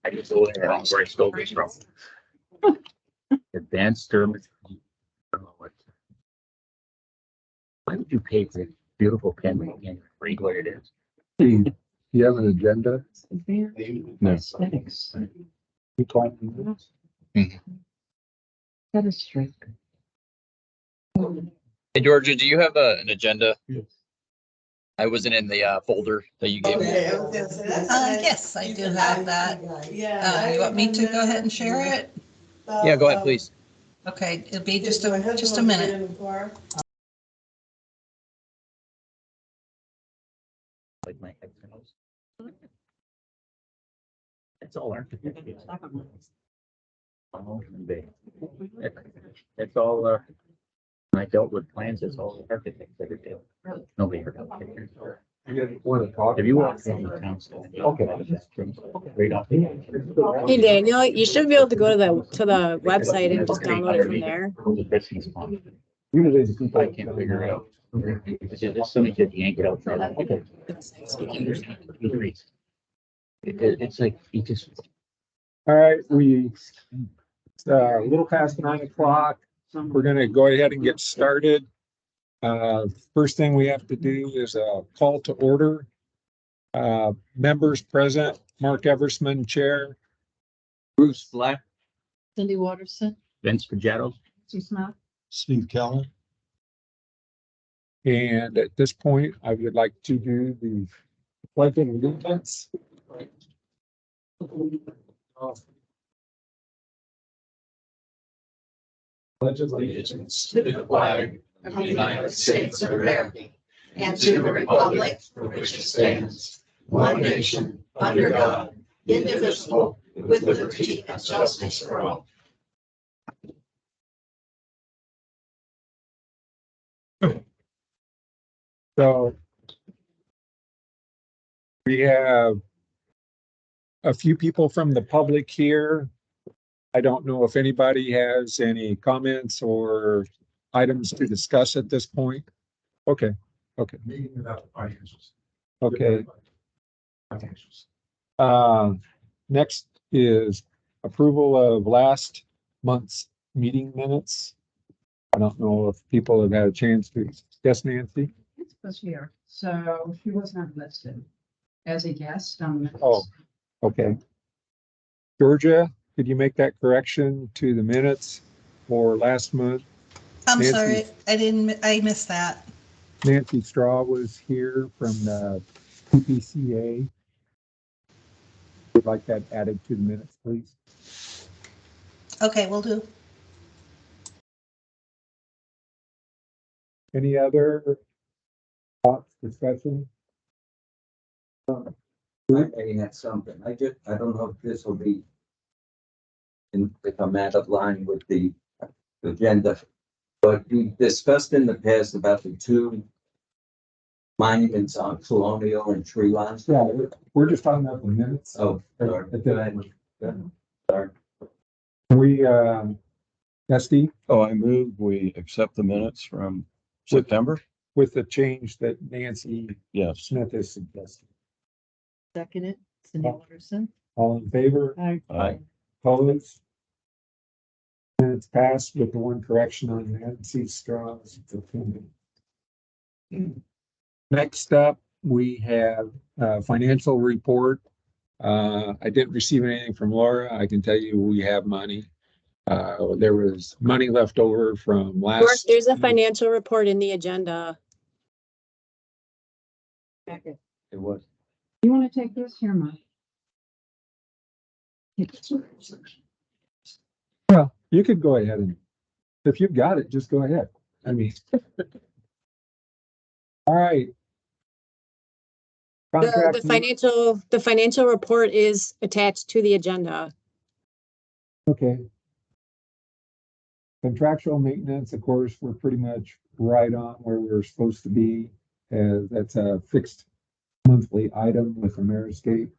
I just go in and where I stole this from. Advanced dermatology. I don't know what. Why would you pay for a beautiful pen when you can't read what it is? Do you have an agenda? No. Aesthetics. You call me? That is true. Hey, Georgia, do you have an agenda? Yes. I wasn't in the folder that you gave me. Yes, I do have that. You want me to go ahead and share it? Yeah, go ahead, please. Okay, it'll be just a minute. Like my externals. It's all architecture. It's all, when I dealt with plans, it's all architects that it did. Nobody heard of it. You want to talk? Have you walked in the council? Okay. Right off. Hey Daniel, you should be able to go to the website and just download it from there. Usually the people I can't figure it out. It's just somebody just yank it out. It's like, he just. All right, it's a little past 9 o'clock. We're gonna go ahead and get started. First thing we have to do is a call to order. Members present, Mark Eversman, Chair. Bruce Black. Cindy Watterson. Vince Pajado. Smith. Steve Keller. And at this point, I would like to do the pledge of allegiance. Pledge of allegiance to the flag of the United States of America and to the republic for which it stands, one nation, under God, indivisible, with liberty and justice for all. So we have a few people from the public here. I don't know if anybody has any comments or items to discuss at this point. Okay, okay. Okay. Next is approval of last month's meeting minutes. I don't know if people have had a chance to, yes, Nancy? Nancy was here, so she was not listed as a guest on this. Oh, okay. Georgia, could you make that correction to the minutes for last month? I'm Nancy. sorry, I missed that. Nancy Straw was here from the PPCA. Would like that added to the minutes, please. Okay, will do. Any other thoughts, discussion? I had something. I don't know if this will be if I'm out of line with the agenda, but we discussed in the past about the two monuments on Colonial and Tree Lines. Yeah, we're just talking about the minutes. Oh, sorry. Sorry. We, Steve, Oh, I move we accept the minutes from September. with the change that Nancy Yes. Smith has suggested. Second it, Cindy Watterson. All in favor? Aye. Opposed? Minutes passed with the one correction on Nancy Straw's. Next up, we have a financial report. I didn't receive anything from Laura. I can tell you we have money. There was money left over from Mark, last. there's a financial report in the agenda. Packet. It was. You want to take this here, Mike? Well, you could go ahead and, if you've got it, just go ahead. I mean. All right. The financial report is attached to the agenda. Okay. Contractual maintenance, of course, we're pretty much right on where we're supposed to be. That's a fixed monthly item with Ameriscape.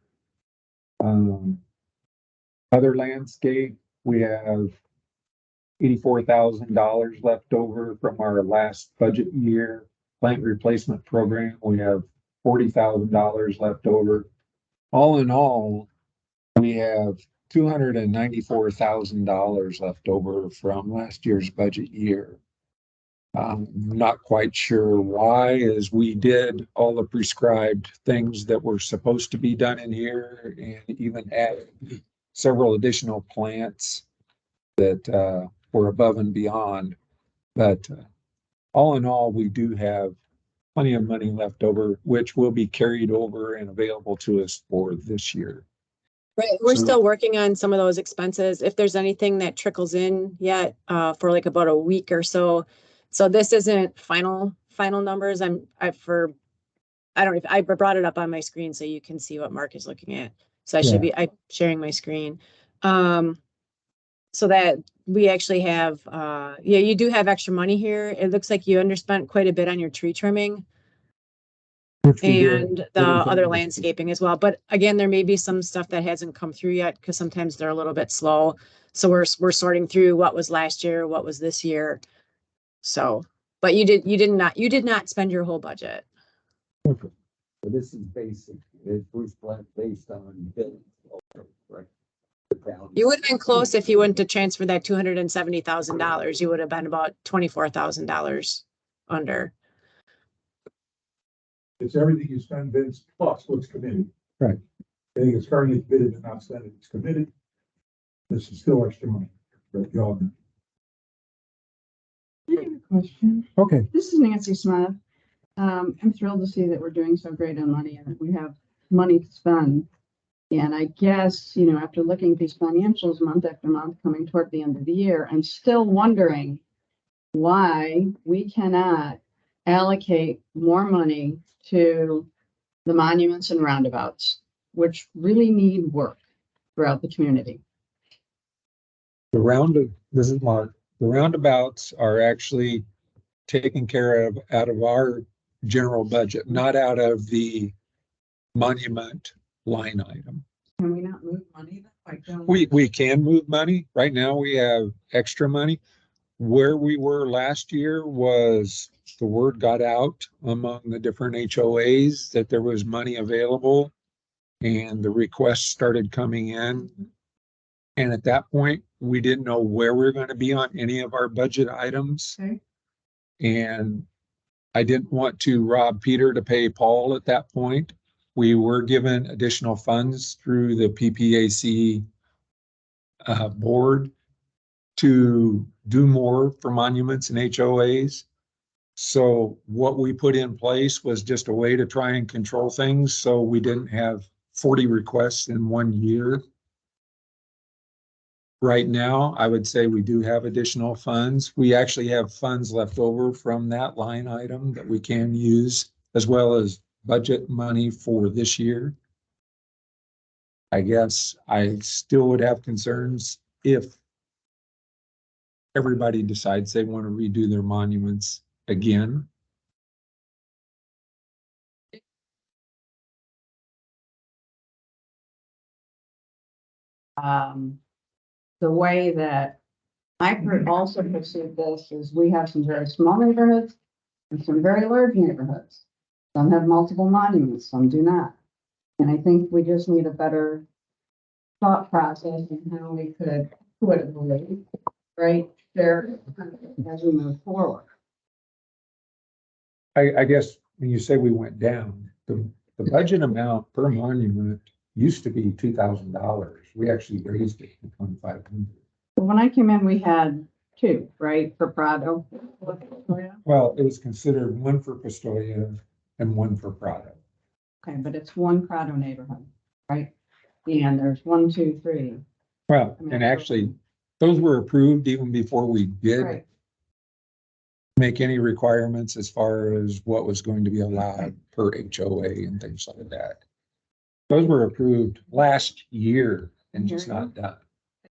Other landscape, we have $84,000 left over from our last budget year. Plant replacement program, we have $40,000 left over. All in all, We have $294,000 left over from last year's budget year. I'm not quite sure why, as we did all the prescribed things that were supposed to be done in here and even added several additional plants that were above and beyond. But all in all, we do have plenty of money left over, which will be carried over and available to us for this year. Right, we're So- still working on some of those expenses. If there's anything that trickles in yet, for like about a week or so. So this isn't final numbers. I don't know if I brought it up on my screen so you can see what Mark is looking at. So I'm sharing my screen. So that we actually have, yeah, you do have extra money here. It looks like you underspent quite a bit on your tree trimming Which we did. and the other landscaping as well. But again, there may be some stuff that hasn't come through yet because sometimes they're a little bit slow. So we're sorting through what was last year, what was this year. So, but you did not spend your whole budget. So this is basic, it's Bruce Blunt based on billing, right? The town. You would have been close if you went to transfer that $270,000. You would have been about $24,000 under. It's everything you spend, Vince, plus what's committed. Right. Anything that's currently committed and not spent, it's committed. This is still extra money. Right, y'all. I have a question. Okay. This is Nancy Smith. I'm thrilled to see that we're doing so great on money and that we have money to spend. And I guess, after looking at these financials month after month coming toward the end of the year, I'm still wondering why we cannot allocate more money to the monuments and roundabouts, which really need work throughout the community. This is Mark. The roundabouts are actually taken care of out of our general budget, not out of the monument line item. Can we not move money? We can move money. Right now we have extra money. Where we were last year was the word got out among the different HOAs that there was money available and the requests started coming in. And at that point, we didn't know where we were going to be on any of our budget items. Okay. And I didn't want to rob Peter to pay Paul at that point. We were given additional funds through the PPAC board to do more for monuments and HOAs. So what we put in place was just a way to try and control things. So we didn't have 40 requests in 1 year. Right now, I would say we do have additional funds. We actually have funds left over from that line item that we can use, as well as budget money for this year. I guess I still would have concerns if everybody decides they want to redo their monuments again. The way that I also perceive this is we have some very small neighborhoods and some very large neighborhoods. Some have multiple monuments, some do not. And I think we just need a better thought process in how we could put it right there as we move forward. I guess when you say we went down, the budget amount per monument used to be $2,000. We actually raised it to $2,500. But when I came in, we had two, right, for Prado. Well, it was considered one for Pistoia and one for Prado. Okay, but it's one Prado neighborhood, right? And there's 1, 2, 3. Well, I mean, and actually, those were approved even before we did Right. make any requirements as far as what was going to be allowed per HOA and things like that. Those were approved last year and just not done.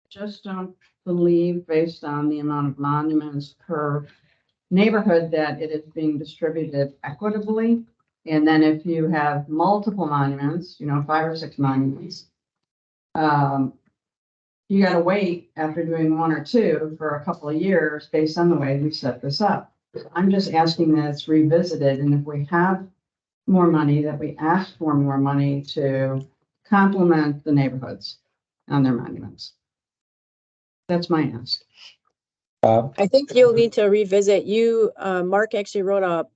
Just don't believe, based on the amount of monuments per neighborhood, that it is being distributed equitably. And then if you have multiple monuments, 5 or 6 monuments, you gotta wait after doing 1 or 2 for a couple of years based on the way we set this up. I'm just asking that it's revisited, and if we have more money, that we ask for more money to complement the neighborhoods. on their monuments. That's my ask. I think you'll need to revisit, Mark actually wrote a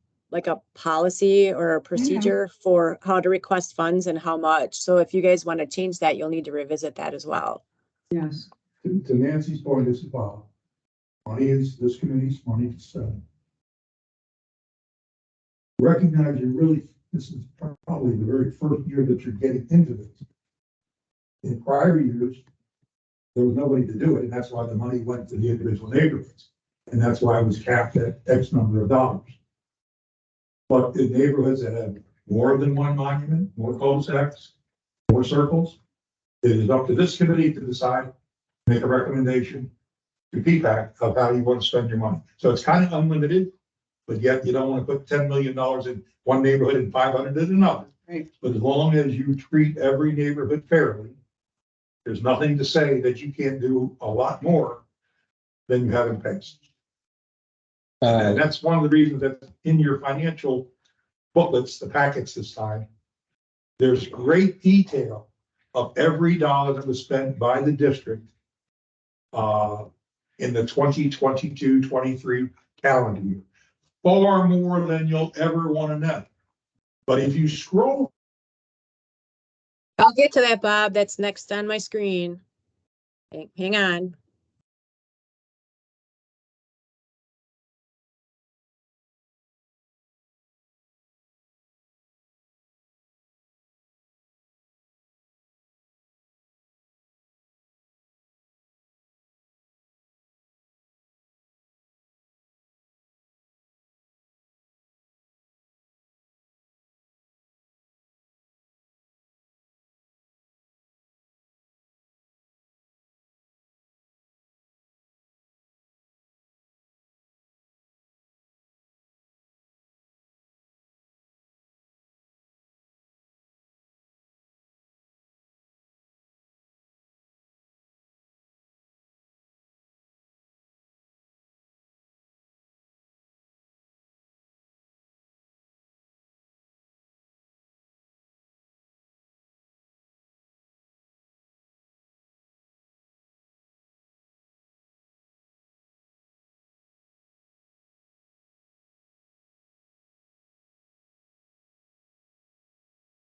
policy or a procedure for how to request funds and how much. So if you guys want to change that, you'll need to revisit that as well. Yes. To Nancy's point, this is Bob. Money is this committee's money to spend. Recognize this is probably the very first year that you're getting into this. In prior years, there was nobody to do it, and that's why the money went to the individual neighborhoods. And that's why it was capped at X number of dollars. But in neighborhoods that have more than one monument, more cul-de-sacs, more circles, it is up to this committee to decide, make a recommendation to PPAC of how you want to spend your money. So it's kind of unlimited, but yet you don't want to put $10 million in one neighborhood and 500 in another. Right. But as long as you treat every neighborhood fairly, there's nothing to say that you can't do a lot more than you have in the past. And that's one of the reasons that in your financial booklets, the packets this time, there's great detail of every dollar that was spent by the district in the 2022-23 calendar year. Far more than you'll ever want to know. But if you scroll, I'll get to that, Bob. That's next on my screen. Hang on.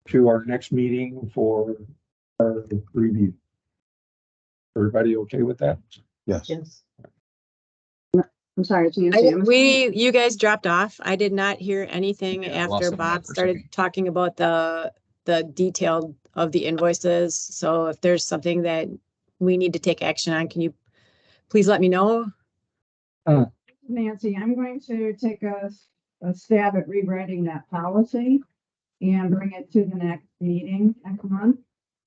To our next meeting for our review. Everybody okay with that? Yes. Yes. I'm sorry, it's Nancy. You guys dropped off. I did not hear anything Yeah, I lost after them Bob for a started second. talking about the detail of the invoices. So if there's something that we need to take action on, can you please let me know? Nancy, I'm going to take a stab at rewriting that policy and bring it to the next meeting next month.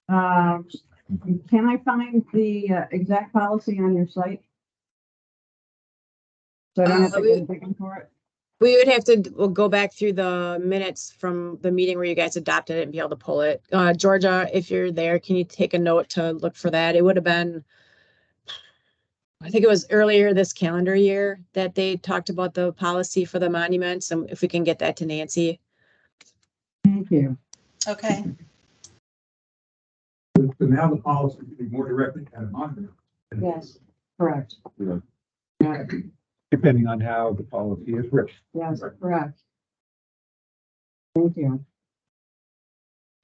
Can I find the exact policy on your site? So I don't have to go digging for it. We would have to, we'll go back through the minutes from the meeting where you guys adopted it and be able to pull it. Georgia, if you're there, can you take a note to look for that? It would have been, I think it was earlier this calendar year that they talked about the policy for the monuments, and if we can get that to Nancy. Thank you. Okay. so now the policy can be more directly at a monument. Yes, correct. Yeah. Yeah, Depending on how the policy is written. yes, correct. Thank you.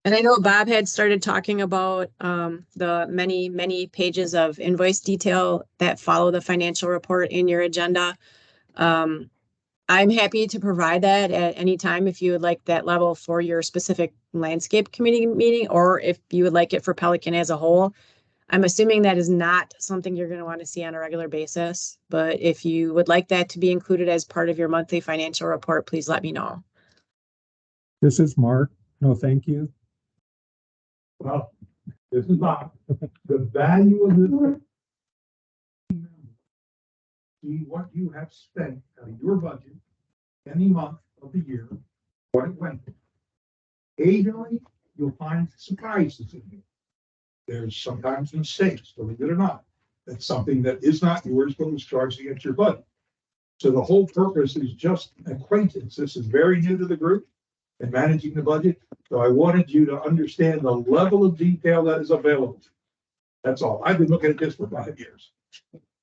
And I know Bob had started talking about the many pages of invoice detail that follow the financial report in your agenda. I'm happy to provide that at any time if you would like that level for your specific landscape committee meeting, or if you would like it for Pelican as a whole. I'm assuming that is not something you're going to want to see on a regular basis, but if you would like that to be included as part of your monthly financial report, please let me know. This is Mark. No, thank you. Well, this is not the value of this. See what you have spent out of your budget any month of the year, what it went. Occasionally, you'll find surprises in here. There's sometimes mistakes, believe it or not. That's something that is not yours, but was charged against your budget. So the whole purpose is just acquaintance. This is very new to the group and managing the budget. So I wanted you to understand the level of detail that is available. That's all. I've been looking at this for 5 years,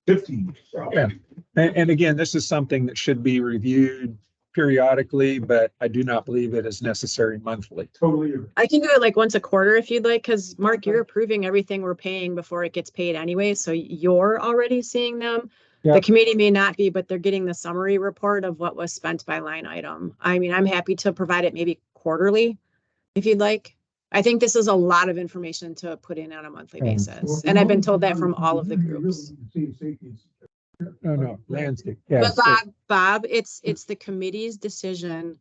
15 years. probably. Yeah. And again, this is something that should be reviewed periodically, but I do not believe it is necessary monthly. Totally agree. I can do it like once a quarter if you'd like, because Mark, you're approving everything we're paying before it gets paid anyway, so you're already seeing them. Yeah. The committee may not be, but they're getting the summary report of what was spent by line item. I mean, I'm happy to provide it maybe quarterly if you'd like. I think this is a lot of information to put in on a monthly Yeah. basis, and I've been told that from all of the groups. No, landscape. Yeah. But Bob, it's the committee's decision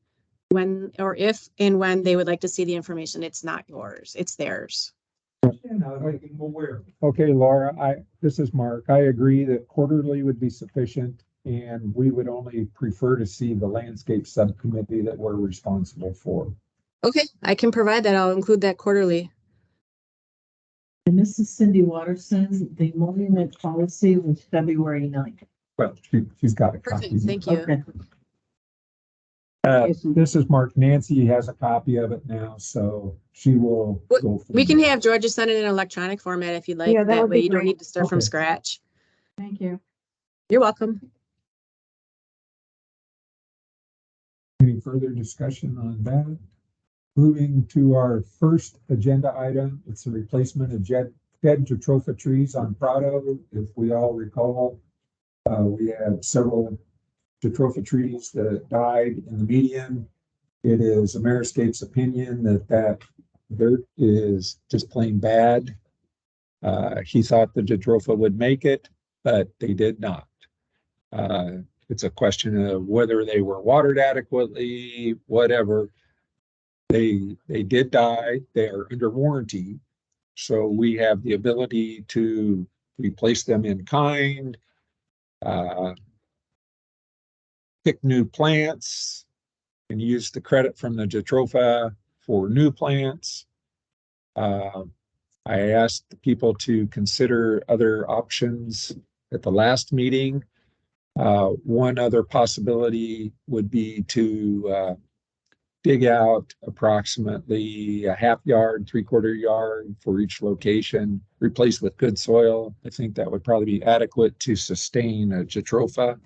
when, or if and when they would like to see the information. It's not yours, it's theirs. I'm aware. Okay, Laura, this is Mark. I agree that quarterly would be sufficient, and we would only prefer to see the landscape subcommittee that we're responsible for. Okay, I can provide that. I'll include that quarterly. And this is Cindy Watterson. The monument policy was February 9th. Well, she's got a copy. Perfect, thank you. Okay. This is Mark. Nancy has a copy of it now, so she will What- go. from We can there. have Georgia send it in electronic format if you'd like. Yeah, that That would way be you don't great. need to start from Okay. scratch. Thank you. You're welcome. Any further discussion on that? Moving to our first agenda item, it's the replacement of dead jatropha trees on Prado. If we all recall, we had several jatropha trees that died in the median. It is Ameriscape's opinion that dirt is just plain bad. He thought the jatropha would make it, but they did not. It's a question of whether they were watered adequately, whatever. They did die. They are under warranty. So we have the ability to replace them in kind, pick new plants, and use the credit from the jatropha for new plants. I asked the people to consider other options at the last meeting. One other possibility would be to dig out approximately a half yard, 3/4 yard for each location, replace with good soil. I think that would probably be adequate to sustain a jatropha.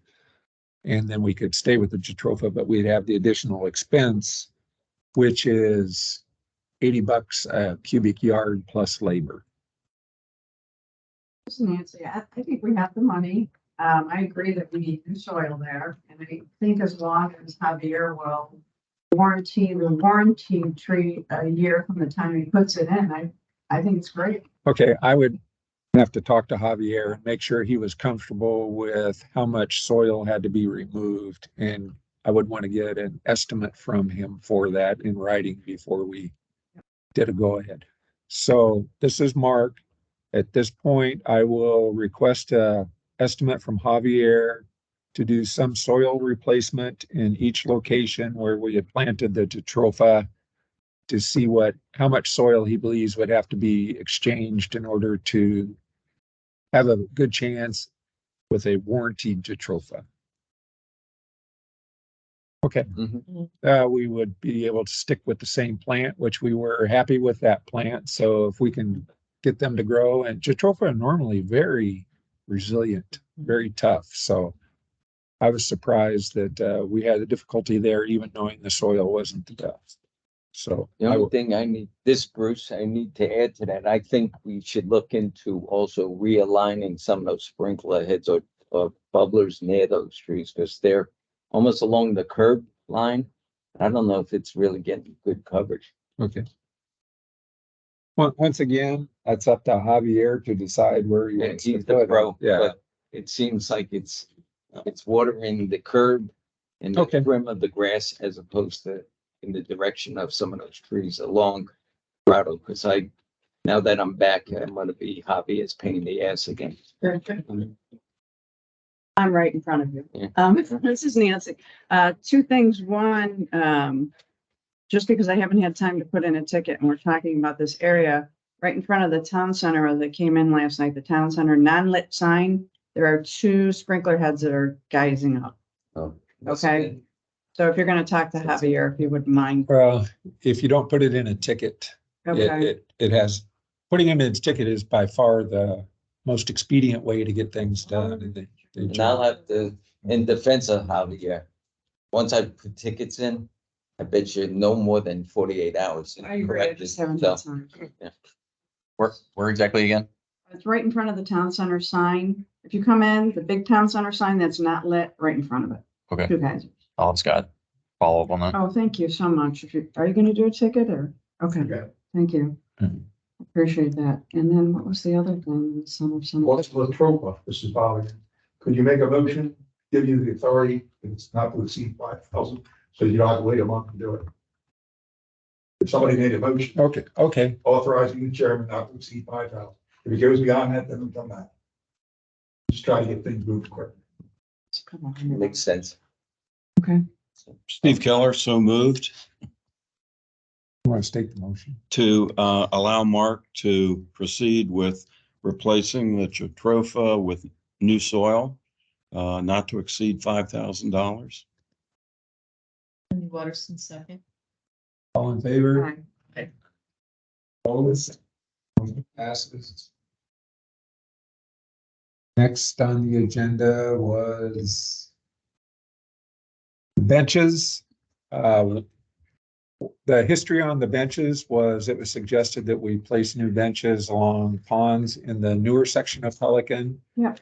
And then we could stay with the jatropha, but we'd have the additional expense, which is $80 a cubic yard plus labor. This is Nancy. I think we have the money. I agree that we need new soil there, and I think as long as Javier will warranty the warranty tree a year from the time he puts it in, I think it's great. Okay, I would have to talk to Javier and make sure he was comfortable with how much soil had to be removed. And I would want to get an estimate from him for that in writing before we did a go ahead. So this is Mark. At this point, I will request a estimate from Javier to do some soil replacement in each location where we had planted the jatropha, to see how much soil he believes would have to be exchanged in order to have a good chance with a warranted jatropha. Okay. We would be able to stick with the same plant, which we were happy with that plant. So if we can get them to grow, and jatropha are normally very resilient, very tough. So I was surprised that we had a difficulty there, even knowing the soil wasn't the best. So The only thing Bruce, I need to add to that. I think we should look into also realigning some of those sprinkler heads or bubblers near those trees, because they're almost along the curb line. I don't know if it's really getting good coverage. okay. Once again, that's up to Javier to decide where he Yeah, wants to he's the put it. pro, Yeah. but it seems like it's watering the curb and the Okay. trim of the grass as opposed to in the direction of some of those trees along Prado. Because now that I'm back, I'm gonna be Javier's pain in the ass again. I'm right in front of you. Yeah. This is Nancy. Two things. One, just because I haven't had time to put in a ticket and we're talking about this area right in front of the town center that came in last night, the town center non-lit sign, there are 2 sprinkler heads that are geysing up. Oh, Okay. So if you're gonna talk to Javier, if you wouldn't mind. Well, if you don't put it in a ticket, Okay. it has putting him in his ticket is by far the most expedient way to get things done. And And I'll have to, in defense of Javier, once I put tickets in, I bet you no more than 48 hours. I agree. I just haven't So, had time. Where exactly again? It's right in front of the town center sign. If you come in, the big town center sign that's not lit, right in front of it. Okay. Two guys. I'll have Scott follow up on that. Oh, thank you so much. Are you gonna do a ticket or? Okay, Yeah. thank you. Mhm. Appreciate that. And then what was the other thing? Some. What's the tropa, Mrs. Bobby? Could you make a motion, give you the authority, if it's not to exceed 5,000, so you don't have to wait a month to do it? If somebody made a motion Okay. authorizing the chairman not to exceed 5,000, if it goes beyond that, then we come back. Just try to get things moved quick. makes sense. Okay. Steve Keller, so moved You want to state the motion? to allow Mark to proceed with replacing the Jatropha with new soil, not to exceed $5,000. Watterson second. All in favor? Aye. Opposed? Motion passes. Next on the agenda was benches. The history on the benches was it was suggested that we place new benches along ponds in the newer section of Pelican. Yeah.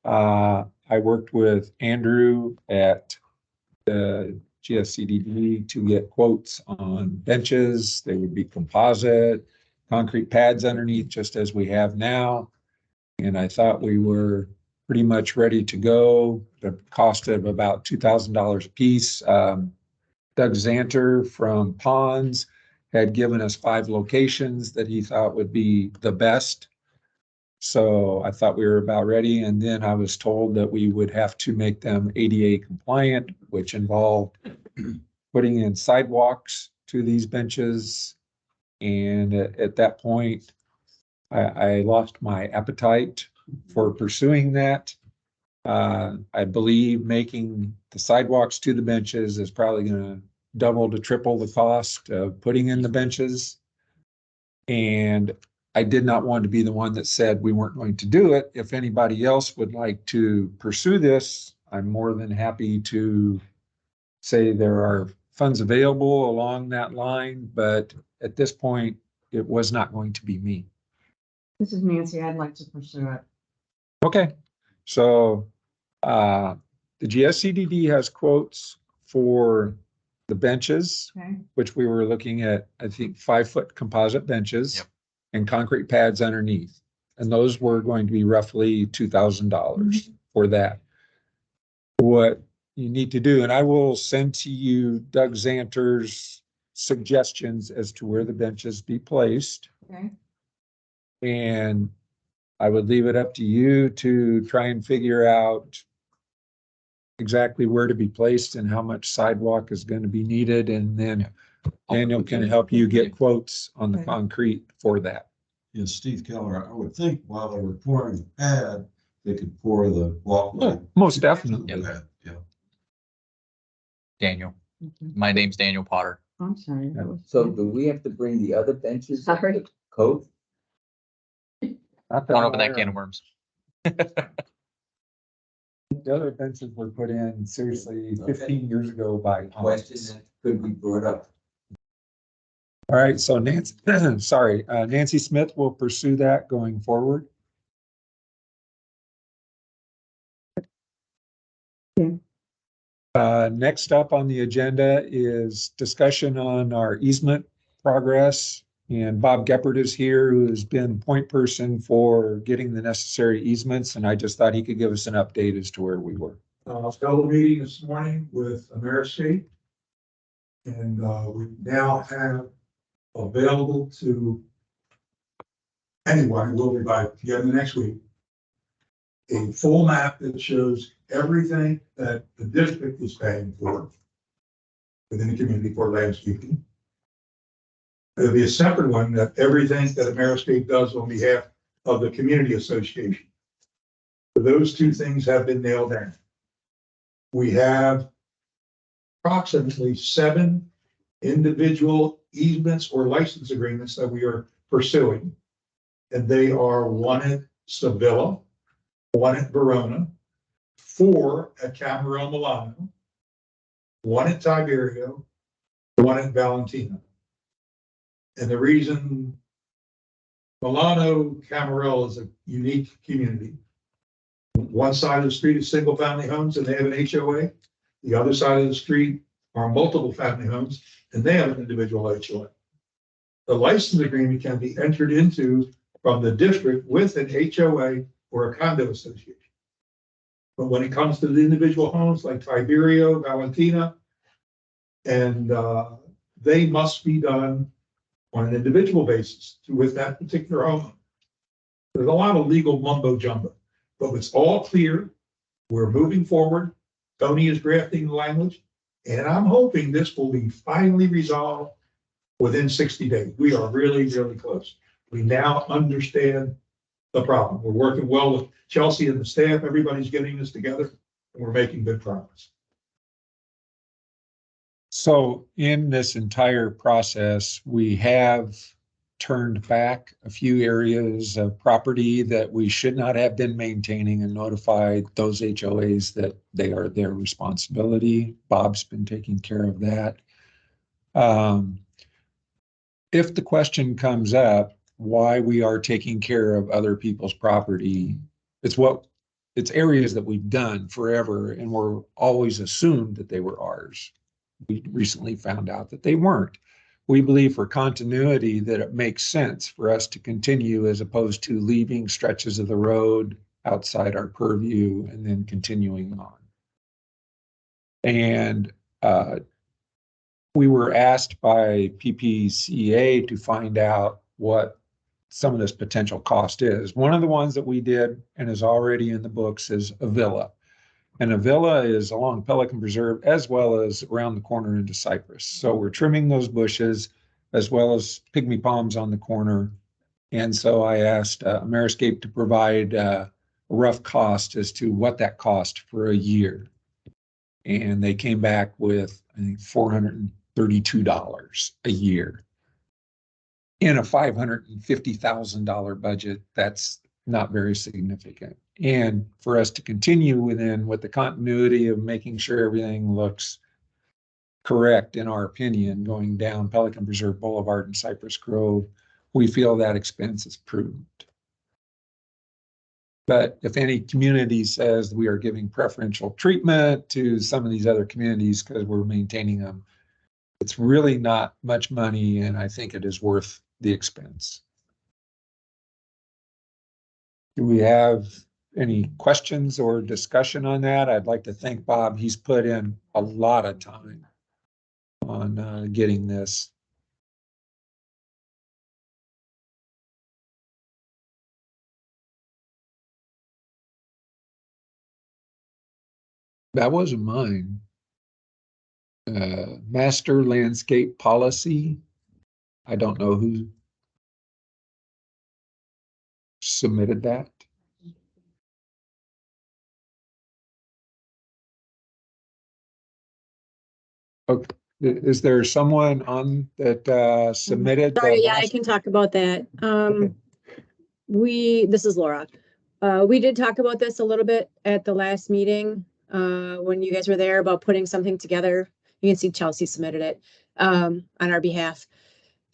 I worked with Andrew at the GSCDD to get quotes on benches. They would be composite, concrete pads underneath, just as we have now. And I thought we were pretty much ready to go. The cost of about $2,000 a piece. Doug Zanter from Ponds had given us 5 locations that he thought would be the best. So I thought we were about ready. And then I was told that we would have to make them ADA compliant, which involved putting in sidewalks to these benches. And at that point, I lost my appetite for pursuing that. I believe making the sidewalks to the benches is probably going to double to triple the cost of putting in the benches. And I did not want to be the one that said we weren't going to do it. If anybody else would like to pursue this, I'm more than happy to say there are funds available along that line, but at this point, it was not going to be me. This is Nancy. I'd like to pursue it. Okay, so the GSCDD has quotes for the benches, Okay. which we were looking at, I think, 5-foot composite benches. Yep. And concrete pads underneath. And those were going to be roughly $2,000 for that. What you need to do, and I will send to you Doug Zanter's suggestions as to where the benches be placed. Okay. And I would leave it up to you to try and figure out exactly where to be placed and how much sidewalk is going to be needed. And then Daniel can help you get quotes on the Okay. concrete for that. Yeah, Steve Keller, I would think while they were pouring the pad, they could pour the walkway. Most definitely. Yeah. Daniel. Okay. My name's Daniel Potter. I'm sorry. That was. So do we have to bring the other benches? up Sorry. to Code? Don't open that can of worms. The other benches were put in seriously 15 years ago by Question Ponds. that could be brought up. All right, so Nancy, sorry, Nancy Smith will pursue that going forward. Okay. Next up on the agenda is discussion on our easement progress. And Bob Geppert is here, who has been point person for getting the necessary easements. And I just thought he could give us an update as to where we were. Held a meeting this morning with Ameriscape. And we now have available to anyone, will be by the end of next week, a full map that shows everything that the district is paying for within the community for landscaping. There'll be a separate one that everything that Ameriscape does on behalf of the community association. So those two things have been nailed down. We have approximately 7 individual easements or license agreements that we are pursuing. and they are one at Sevilla, one at Verona, 4 at Camarillo Milano, 1 at Tiberio, 1 at Valentina. And the reason Milano Camarillo is a unique community. One side of the street is single family homes and they have an HOA. The other side of the street are multiple family homes and they have an individual HOA. The license agreement can be entered into from the district with an HOA or a condo association. But when it comes to the individual homes like Tiberio, Valentina, and they must be done on an individual basis with that particular home. There's a lot of legal mumbo jumbo, but it's all clear. We're moving forward. Tony is drafting the language, and I'm hoping this will be finally resolved within 60 days. We are really, really close. We now understand the problem. We're working well with Chelsea and the staff. Everybody's getting this together, and we're making good progress. So in this entire process, we have turned back a few areas of property that we should not have been maintaining and notified those HOAs that they are their responsibility. Bob's been taking care of that. If the question comes up, why we are taking care of other people's property, it's areas that we've done forever and we're always assumed that they were ours. We recently found out that they weren't. We believe for continuity that it makes sense for us to continue as opposed to leaving stretches of the road outside our purview and then continuing on. And we were asked by PPCA to find out what some of this potential cost is. One of the ones that we did and is already in the books is a villa. And a villa is along Pelican Preserve as well as around the corner into Cypress. So we're trimming those bushes as well as pygmy palms on the corner. And so I asked Ameriscape to provide a rough cost as to what that cost for a year. And they came back with, I think, $432 a year. In a $550,000 budget, that's not very significant. And for us to continue within with the continuity of making sure everything looks correct, in our opinion, going down Pelican Preserve Boulevard and Cypress Grove, we feel that expense is prudent. But if any community says we are giving preferential treatment to some of these other communities because we're maintaining them, it's really not much money, and I think it is worth the expense. Do we have any questions or discussion on that? I'd like to thank Bob. He's put in a lot of time on getting this. That wasn't mine. Master landscape policy. I don't know who submitted that. Okay, is there someone on that submitted? Sorry, yeah, I can talk about that. Okay. This is Laura. We did talk about this a little bit at the last meeting when you guys were there about putting something together. You can see Chelsea submitted it on our behalf.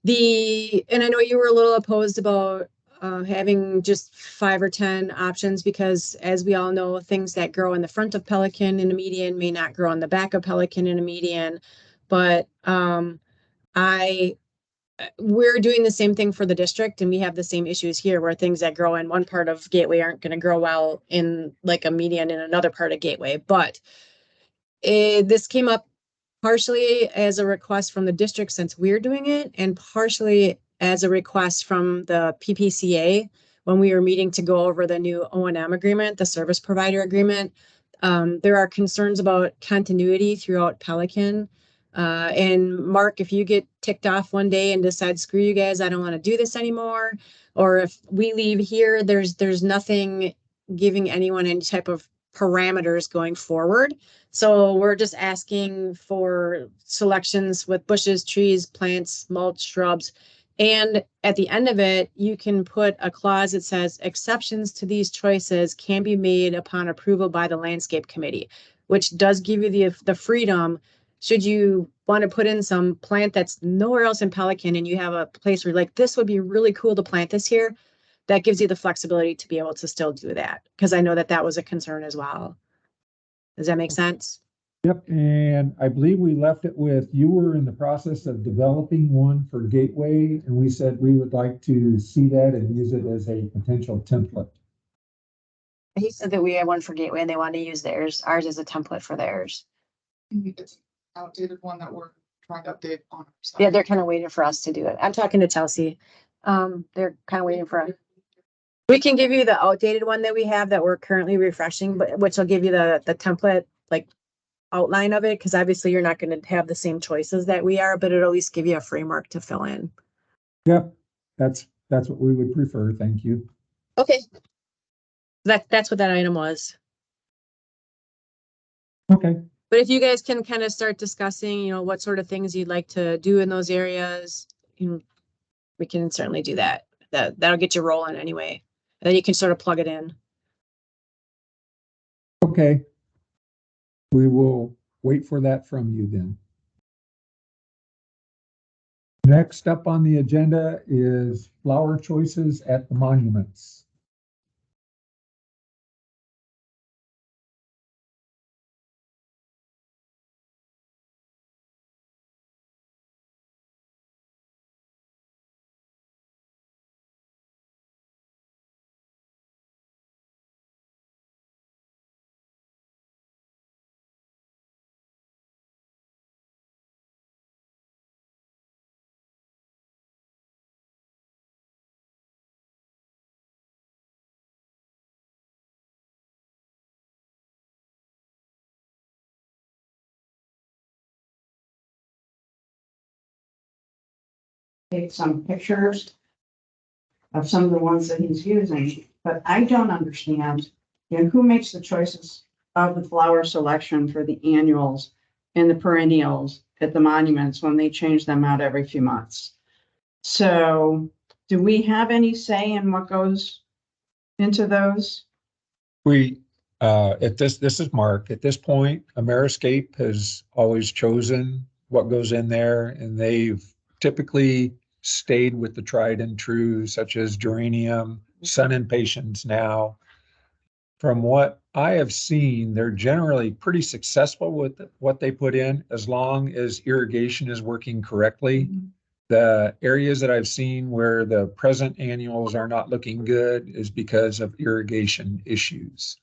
And I know you were a little opposed about having just 5 or 10 options because, as we all know, things that grow in the front of Pelican in a median may not grow on the back of Pelican in a median. But we're doing the same thing for the district, and we have the same issues here where things that grow in one part of Gateway aren't going to grow well in like a median in another part of Gateway. But this came up partially as a request from the district since we're doing it, and partially as a request from the PPCA when we were meeting to go over the new O&M agreement, the service provider agreement. There are concerns about continuity throughout Pelican. And Mark, if you get ticked off one day and decide, screw you guys, I don't want to do this anymore, or if we leave here, there's nothing giving anyone any type of parameters going forward. So we're just asking for selections with bushes, trees, plants, mulch, shrubs And at the end of it, you can put a clause that says exceptions to these choices can be made upon approval by the landscape committee, which does give you the freedom. Should you want to put in some plant that's nowhere else in Pelican and you have a place where you're like, this would be really cool to plant this here, that gives you the flexibility to be able to still do that. Because I know that that was a concern as well. Does that make sense? Yep, and I believe we left it with, you were in the process of developing one for Gateway, and we said we would like to see that and use it as a potential template. He said that we had one for Gateway and they wanted to use theirs, ours as a template for theirs. It's outdated one that we're trying to update on. our side. Yeah, they're kind of waiting for us to do it. I'm talking to Chelsea. They're kind of waiting for us. We can give you the outdated one that we have that we're currently refreshing, but which will give you the template, like outline of it, because obviously you're not going to have the same choices that we are, but it'll at least give you a framework to fill in. Yep, that's what we would prefer. Thank you. Okay. That's what that item was. Okay. But if you guys can kind of start discussing, you know, what sort of things you'd like to do in those areas, you know, we can certainly do that. That'll get you rolling anyway. And then you can sort of plug it in. Okay. We will wait for that from you then. Next up on the agenda is flower choices at the monuments. Take some pictures of some of the ones that he's using, but I don't understand, you know, who makes the choices of the flower selection for the annuals and the perennials at the monuments when they change them out every few months. So do we have any say in what goes into those? We, this is Mark. At this point, Ameriscape has always chosen what goes in there, and they've typically stayed with the tried and true, such as geranium, sun impatiens now. From what I have seen, they're generally pretty successful with what they put in, as long as irrigation is working correctly. The areas that I've seen where the present annuals are not looking good is because of irrigation issues.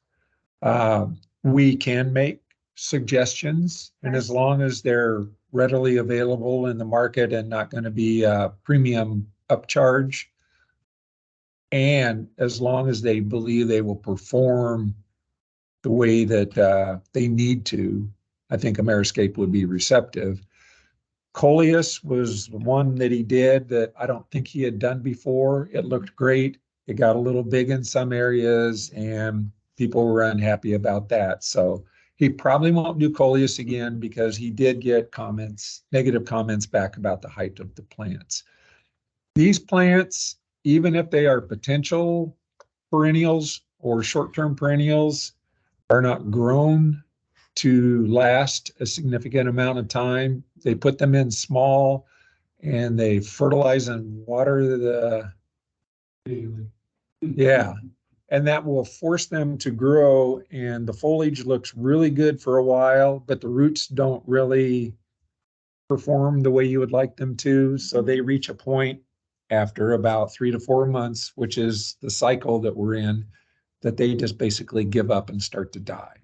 We can make suggestions, and as long as they're readily available in the market and not going to be a premium upcharge, and as long as they believe they will perform the way that they need to, I think Ameriscape would be receptive. Coleus was one that he did that I don't think he had done before. It looked great. It got a little big in some areas and people were unhappy about that. So he probably won't do Coleus again because he did get comments, negative comments back about the height of the plants. These plants, even if they are potential perennials or short-term perennials, are not grown to last a significant amount of time. They put them in small and they fertilize and water the, yeah. And that will force them to grow, and the foliage looks really good for a while, but the roots don't really perform the way you would like them to. So they reach a point after about 3 to 4 months, which is the cycle that we're in, that they just basically give up and start to die.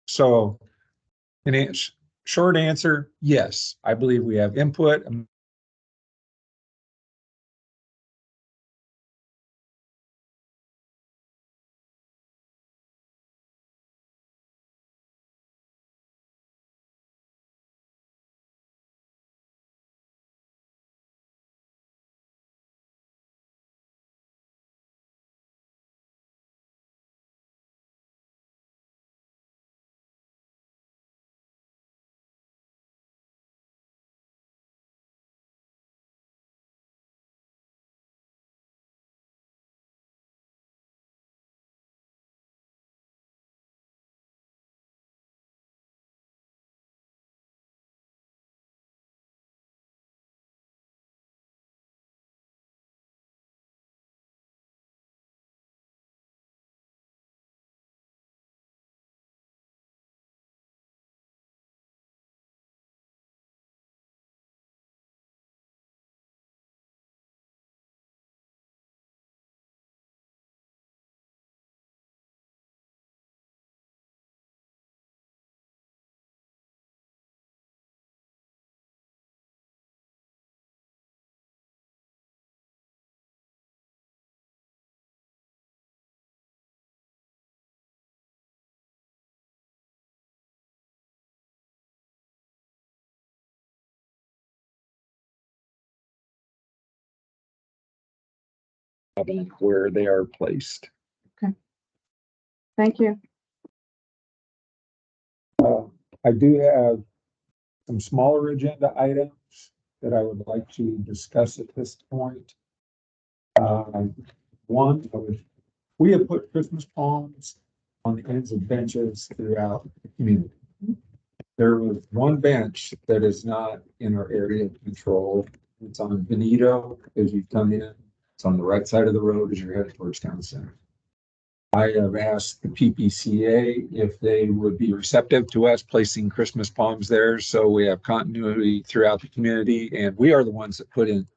So short answer, yes, I believe we have input. where they are placed. Thank you. I do have some smaller agenda items that I would like to discuss at this point. One, we have put Christmas palms on the ends of benches throughout the community. There was one bench that is not in our area of control. It's on Benito as you come in. It's on the right side of the road as you're headed towards town center. I have asked the PPCA if they would be receptive to us placing Christmas palms there, so we have continuity throughout the community, and we are the ones that put in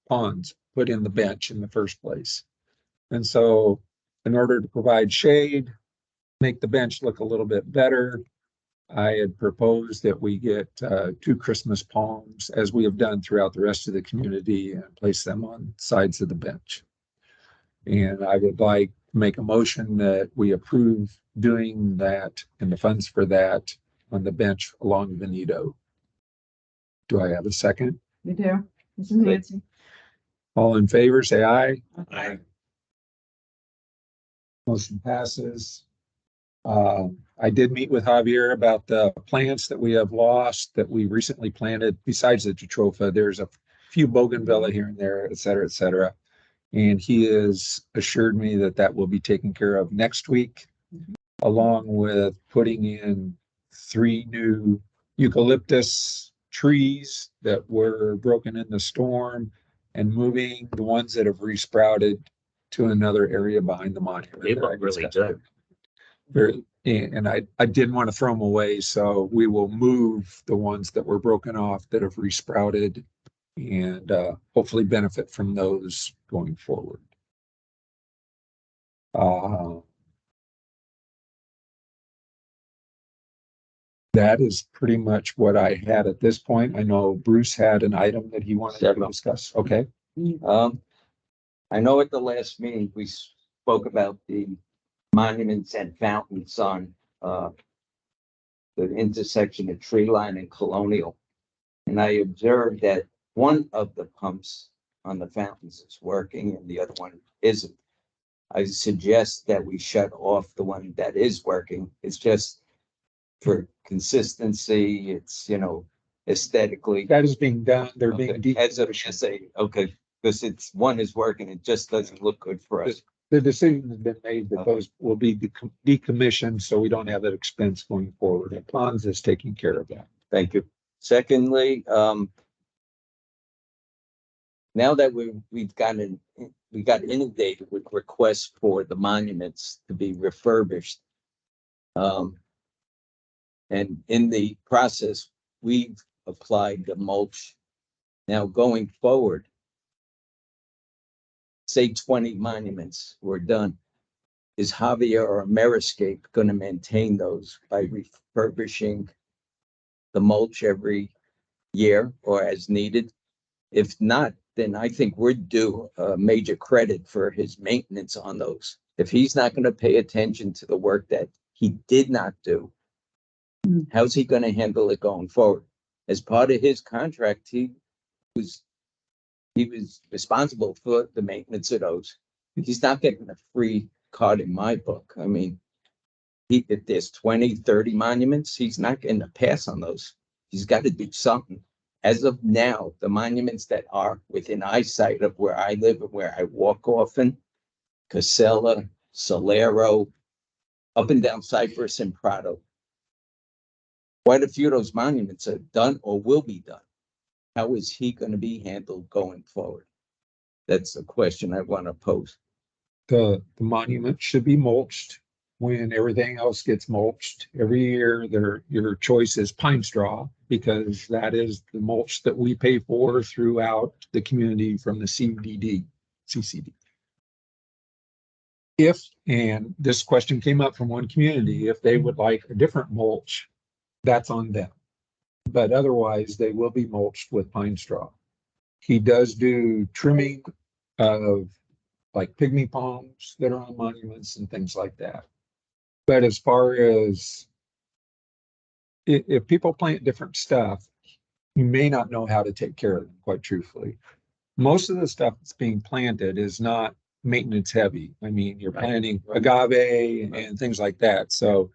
the bench in the first place. And so in order to provide shade, make the bench look a little bit better, I had proposed that we get 2 Christmas palms, as we have done throughout the rest of the community, and place them on sides of the bench. And I would like to make a motion that we approve doing that and the funds for that on the bench along Benito. Do I have a second? You do. This is Nancy. All in favor, say aye. Aye. Motion passes. I did meet with Javier about the plants that we have lost that we recently planted. Besides the Jatropha, there's a few bougainvillea here and there, et cetera, et cetera. And he has assured me that that will be taken care of next week, along with putting in 3 new eucalyptus trees that were broken in the storm and moving the ones that have resprouted to another area behind the monument. They look really good. And I didn't want to throw them away, so we will move the ones that were broken off that have resprouted and hopefully benefit from those going forward. That is pretty much what I had at this point. I know Bruce had an item that he wanted to discuss. Okay. I know at the last meeting, we spoke about the monuments and fountains on the intersection of Tree Line and Colonial. And I observed that one of the pumps on the fountains is working and the other one isn't. I suggest that we shut off the one that is working. It's just for consistency. It's, you know, aesthetically. That is being done. They're being As a say, okay, because it's one is working, it just doesn't look good for us. The decision has been made that those will be decommissioned, so we don't have that expense going forward. And Ponds is taking care of that. Thank you. Secondly, now that we got inundated with requests for the monuments to be refurbished. And in the process, we've applied the mulch. Now going forward, say 20 monuments were done. Is Javier or Ameriscape going to maintain those by refurbishing the mulch every year or as needed? If not, then I think we're due a major credit for his maintenance on those. If he's not going to pay attention to the work that he did not do, how's he going to handle it going forward? As part of his contract, he was responsible for the maintenance of those. He's not getting a free card in my book. I mean, if there's 20, 30 monuments, he's not getting a pass on those. He's got to do something. As of now, the monuments that are within eyesight of where I live and where I walk often, Casella, Solero, up and down Cypress and Prado. Quite a few of those monuments are done or will be done. How is he going to be handled going forward? That's a question I want to pose. The monument should be mulched when everything else gets mulched. Every year, your choice is pine straw, because that is the mulch that we pay for throughout the community from the CCD. And this question came up from one community, if they would like a different mulch, that's on them. But otherwise, they will be mulched with pine straw. He does do trimming of like pygmy palms that are on monuments and things like that. But as far as if people plant different stuff, you may not know how to take care of them, quite truthfully. Most of the stuff that's being planted is not maintenance heavy. I mean, you're planting agave and things like that. So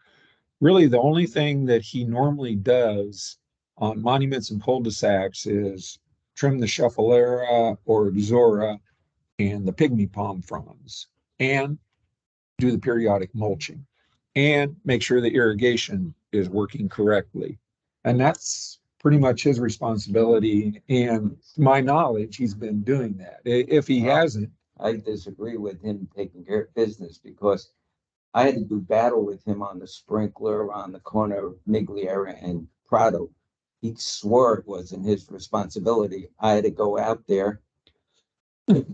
really the only thing that he normally does on monuments and cul-de-sacs is trim the Shufflera or Zora and the pygmy palm fronds and do the periodic mulching and make sure the irrigation is working correctly. And that's pretty much his responsibility. And to my knowledge, he's been doing that. If he hasn't, I disagree with him taking care of business because I had to do battle with him on the sprinkler on the corner of Migliera and Prado. He swore it wasn't his responsibility. I had to go out there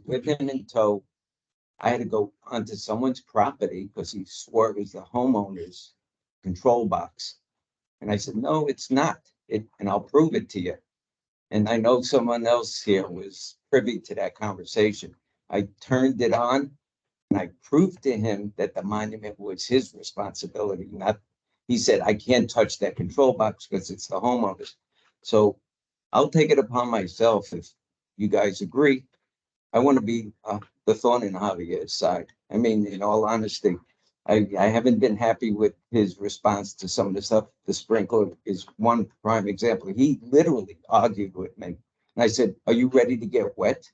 with him in tow. I had to go onto someone's property because he swore it was the homeowner's control box. And I said, no, it's not. And I'll prove it to you. And I know someone else here was privy to that conversation. I turned it on and I proved to him that the monument was his responsibility, not, he said, I can't touch that control box because it's the homeowner's. So I'll take it upon myself if you guys agree. I want to be the thorn in Javier's side. I mean, in all honesty, I haven't been happy with his response to some of the stuff. The sprinkler is one prime example. He literally argued with me. And I said, are you ready to get wet?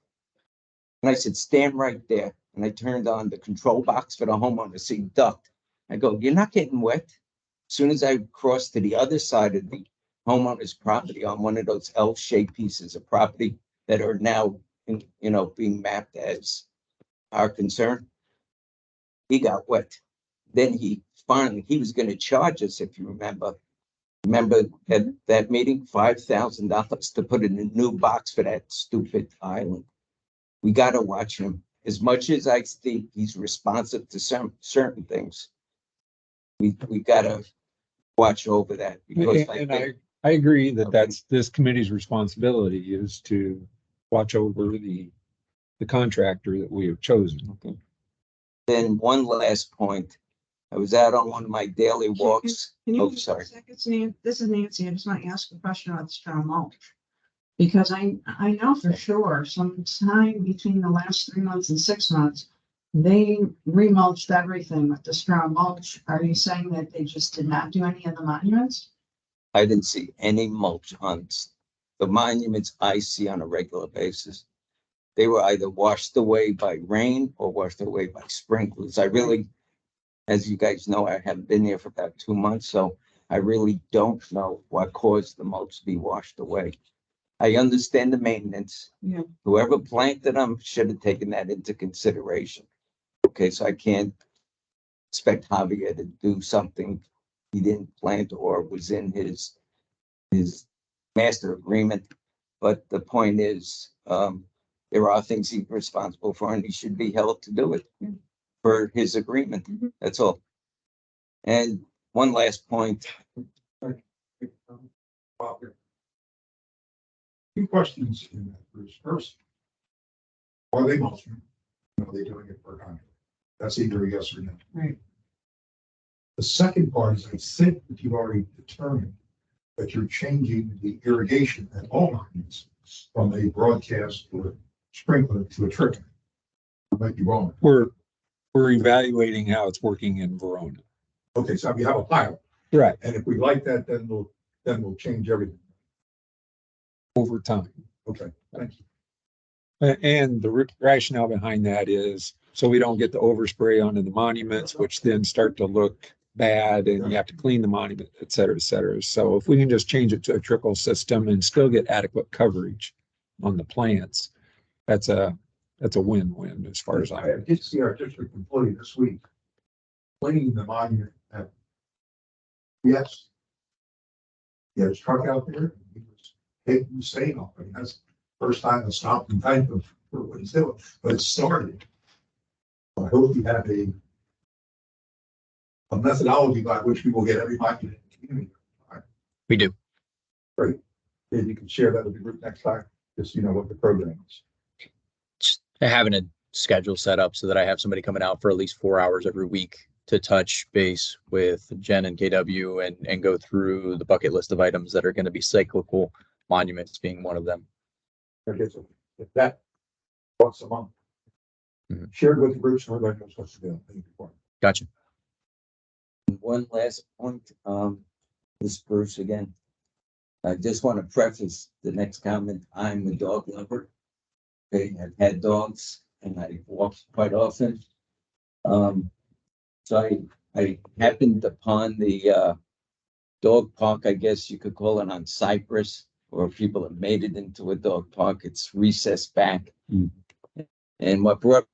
And I said, stand right there. And I turned on the control box for the homeowner, so he ducked. I go, you're not getting wet. As soon as I crossed to the other side of the homeowner's property on one of those L-shaped pieces of property that are now, being mapped as our concern, he got wet. Then he was going to charge us, if you remember. Remember at that meeting, $5,000 to put in a new box for that stupid island. We got to watch him. As much as I think he's responsive to some certain things, we got to watch over that. Because I agree that that's this committee's responsibility is to watch over the contractor that we have chosen. Okay. Then one last point. I was out on one of my daily walks. Sorry. This is Nancy. I just want to ask a question about the straw mulch. Because I know for sure sometime between the last 3 months and 6 months, they remulched everything with the straw mulch. Are you saying that they just did not do any of the monuments? I didn't see any mulch on the monuments I see on a regular basis. They were either washed away by rain or washed away by sprinklers. I really, as you guys know, I haven't been there for about 2 months, so I really don't know what caused the mulch to be washed away. I understand the maintenance. Yeah. Whoever planted them should have taken that into consideration. Okay, so I can't expect Javier to do something he didn't plant or was in his master agreement. But the point is, there are things he's responsible for, and he should be held to do it for his agreement. Mm-hmm. That's all. And one last point. Two questions in that, Bruce. First, are they mulching? Are they doing it for a contract? That's either a yes or no. Right. The second part is I think that you've already determined that you're changing the irrigation at all monuments from a broadcast or sprinkler to a trickle. I might be wrong. We're evaluating how it's working in Verona. Okay, so we have a pilot. Right. And if we like that, then we'll change everything. Over time. Okay, thank you. And the rationale behind that is so we don't get the overspray onto the monuments, which then start to look bad and you have to clean the monument, et cetera, et cetera. So if we can just change it to a trickle system and still get adequate coverage on the plants, that's a win-win as far as I did see our district employee this week cleaning the monument at yes. He had his truck out there. He was taking the stain off. I mean, that's the first time I stopped and thanked him for what he's doing. But it started. I hope you have a methodology by which we will get everybody in the community. We do. Great. And you can share that with the group next time, just so you know what the program is. Just having a schedule set up so that I have somebody coming out for at least 4 hours every week to touch base with Jen and KW and go through the bucket list of items that are going to be cyclical, monuments being one of them. Okay, so if that once a month, Mhm. shared with the group so everybody knows what to do. Gotcha. One last point, this is Bruce again. I just want to preface the next comment. I'm a dog lover. Okay, I've had dogs and I walk quite often. So I happened upon the dog park, I guess you could call it, on Cypress, or people have made it into a dog park. It's recessed back. Mm. And what brought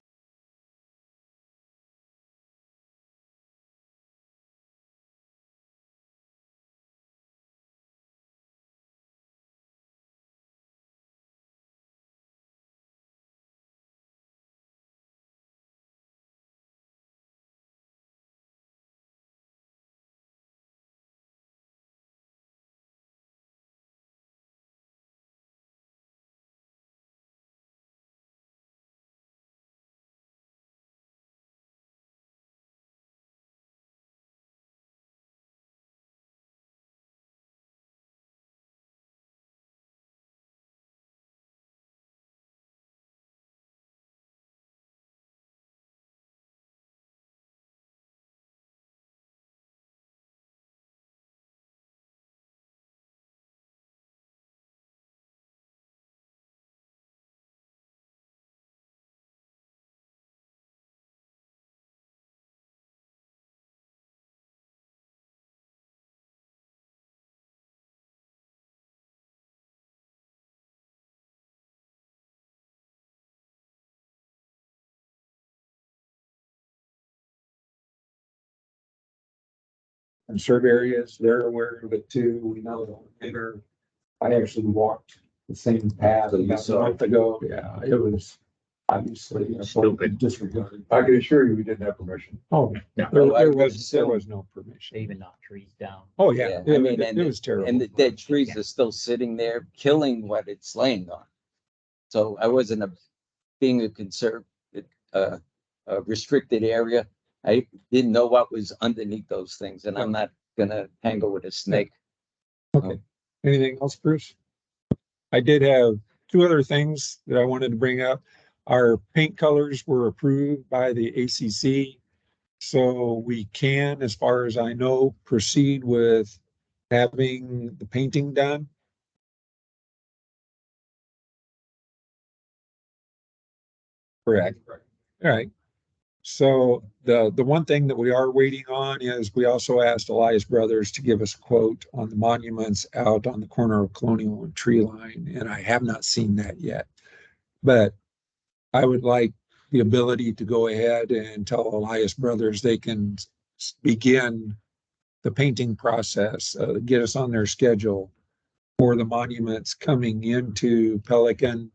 In certain areas, they're aware of it too. We know the neighbor. I actually walked the same path So you about a saw- month ago. Yeah, it was obviously Stupid. disregard. I can assure you, we didn't have permission. Oh, No. there was no permission. They even knocked trees down. Oh, yeah, Yeah, I mean, it was terrible. and the dead trees are still sitting there, killing what it's laying on. So I wasn't being a conserved, a restricted area. I didn't know what was underneath those things, and I'm not gonna tangle with a snake. Anything else, Bruce? I did have two other things that I wanted to bring up. Our paint colors were approved by the ACC. So we can, as far as I know, proceed with having the painting done. Correct. All right. So the one thing that we are waiting on is we also asked Elias Brothers to give us a quote on the monuments out on the corner of Colonial and Tree Line, and I have not seen that yet. But I would like the ability to go ahead and tell Elias Brothers they can begin the painting process, get us on their schedule for the monuments coming into Pelican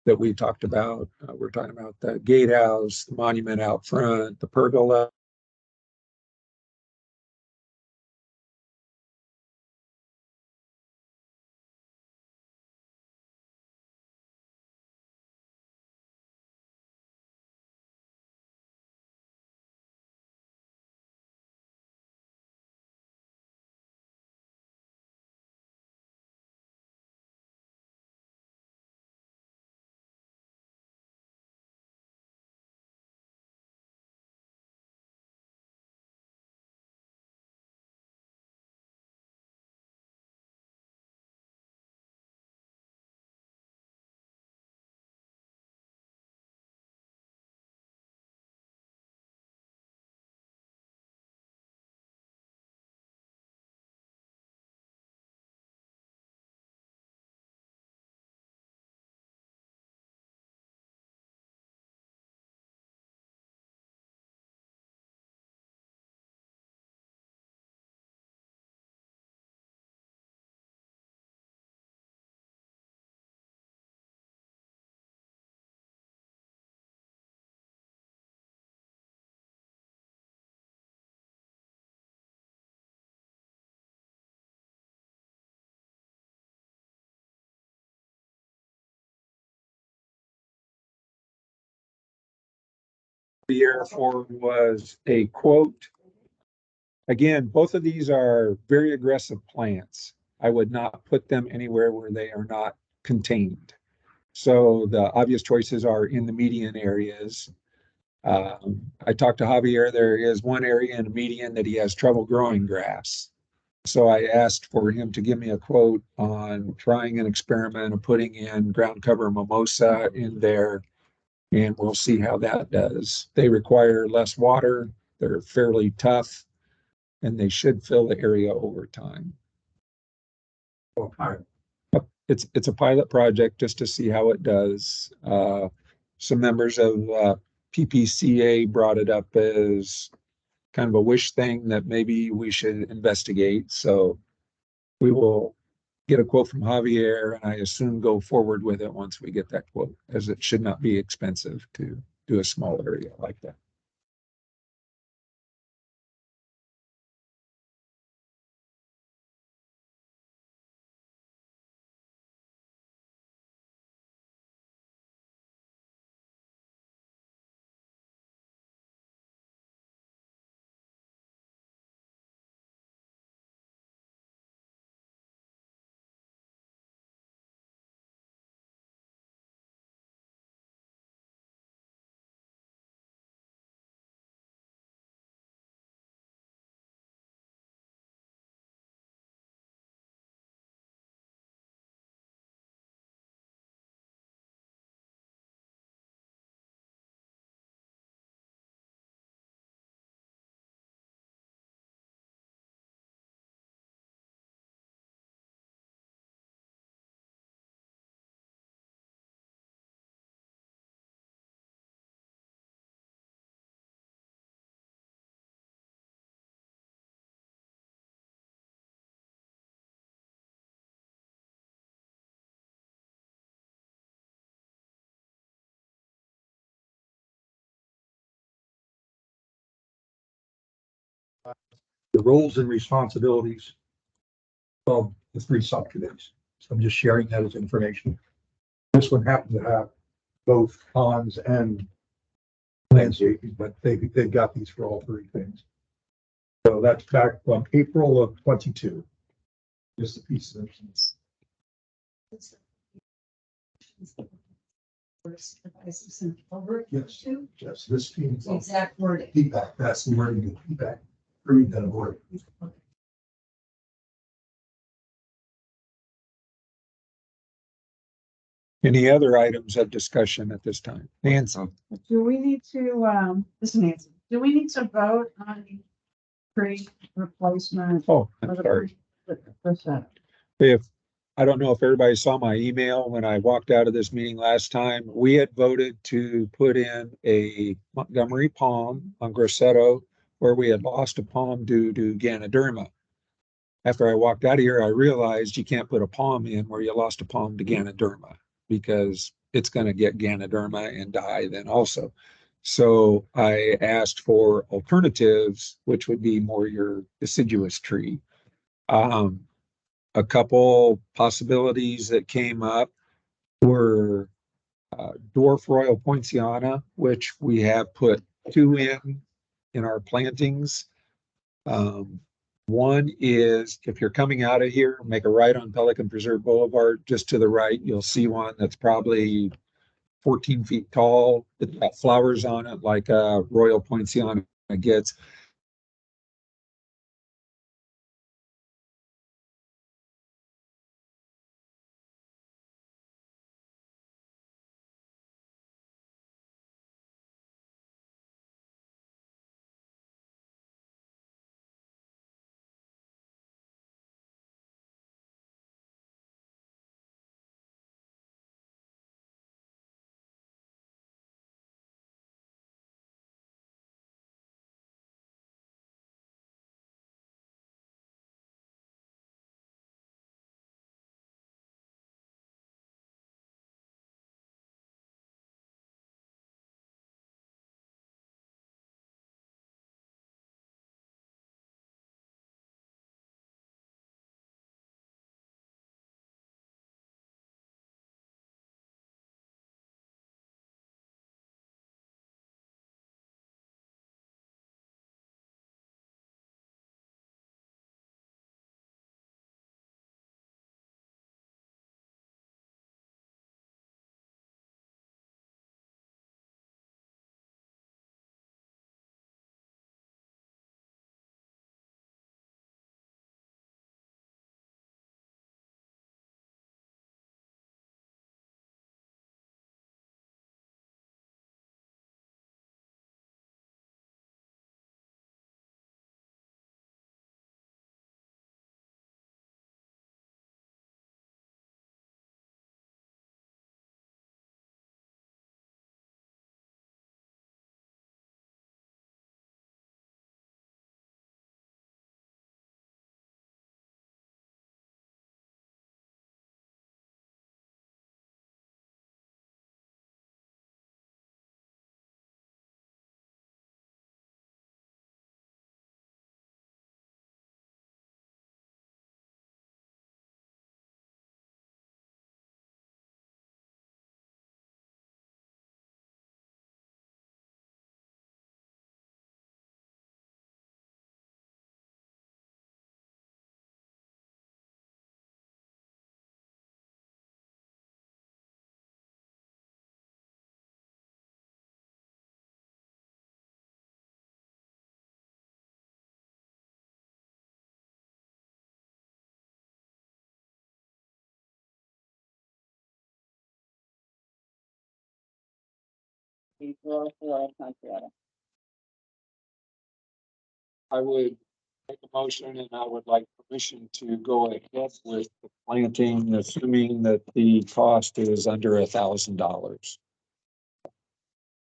that we talked about. We're talking about the gatehouse, the monument out front, the pergola. Here for was a quote. Again, both of these are very aggressive plants. I would not put them anywhere where they are not contained. So the obvious choices are in the median areas. I talked to Javier. There is one area in a median that he has trouble growing grass. So I asked for him to give me a quote on trying an experiment of putting in ground cover mimosa in there, and we'll see how that does. They require less water, they're fairly tough, and they should fill the area over time. It's a pilot project just to see how it does. Some members of PPCA brought it up as kind of a wish thing that maybe we should investigate. So we will get a quote from Javier, and I assume go forward with it once we get that quote, as it should not be expensive to do a small area like that. The roles and responsibilities of the three subcommittees. So I'm just sharing that as information. This one happened to have both ponds and landscaping, but they've got these for all three things. So that's back from April of 22. Just a piece of this. Yes, yes, this team. Exact wording. Feedback, that's the wording, feedback, read that word. Any other items of discussion at this time? Nancy? Do we need to, this is Nancy, do we need to vote on tree replacement? Oh, I'm sorry. If, I don't know if everybody saw my email when I walked out of this meeting last time, we had voted to put in a Montgomery palm on Grosseto where we had lost a palm due to Ganoderma. After I walked out of here, I realized you can't put a palm in where you lost a palm to Ganoderma because it's going to get Ganoderma and die then also. So I asked for alternatives, which would be more your deciduous tree. A couple possibilities that came up were dwarf royal poinciana, which we have put 2 in our plantings. One is if you're coming out of here, make a right on Pelican Preserve Boulevard. Just to the right, you'll see one that's probably 14 feet tall. It's got flowers on it like a royal poinciana gets. I would make a motion and I would like permission to go ahead with the planting, assuming that the cost is under $1,000.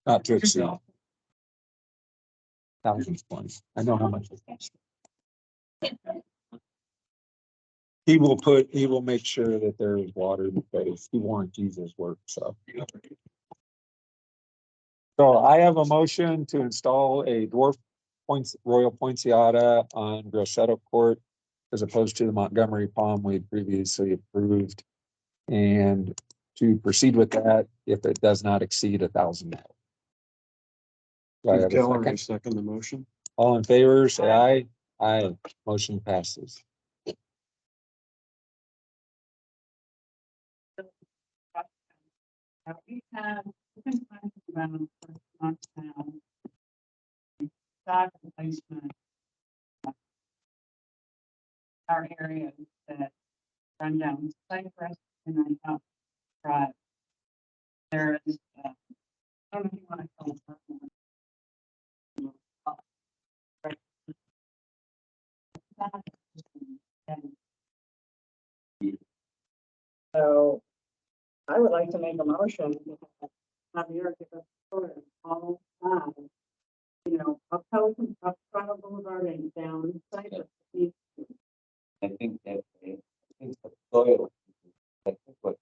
Not to exceed. 1,020. I know how much it costs. He will make sure that there is water because he warranties his work, so. So I have a motion to install a dwarf Royal Poinsettia on Grosseto Court as opposed to the Montgomery palm we had previously approved. And to proceed with that if it does not exceed $1,000. Do I have a Keller, I second? second the motion. All in favor, say aye. Aye. Motion passes. We have, we've been talking about for months now, stock replacement. Our areas that run down Cypress and then up Drive. There is, I don't know if you want to call it. So I would like to make a motion. Javier, give us all time. You know, up Pelican, up Prado Boulevard and down Cypress. I think that, I think the soil, I think what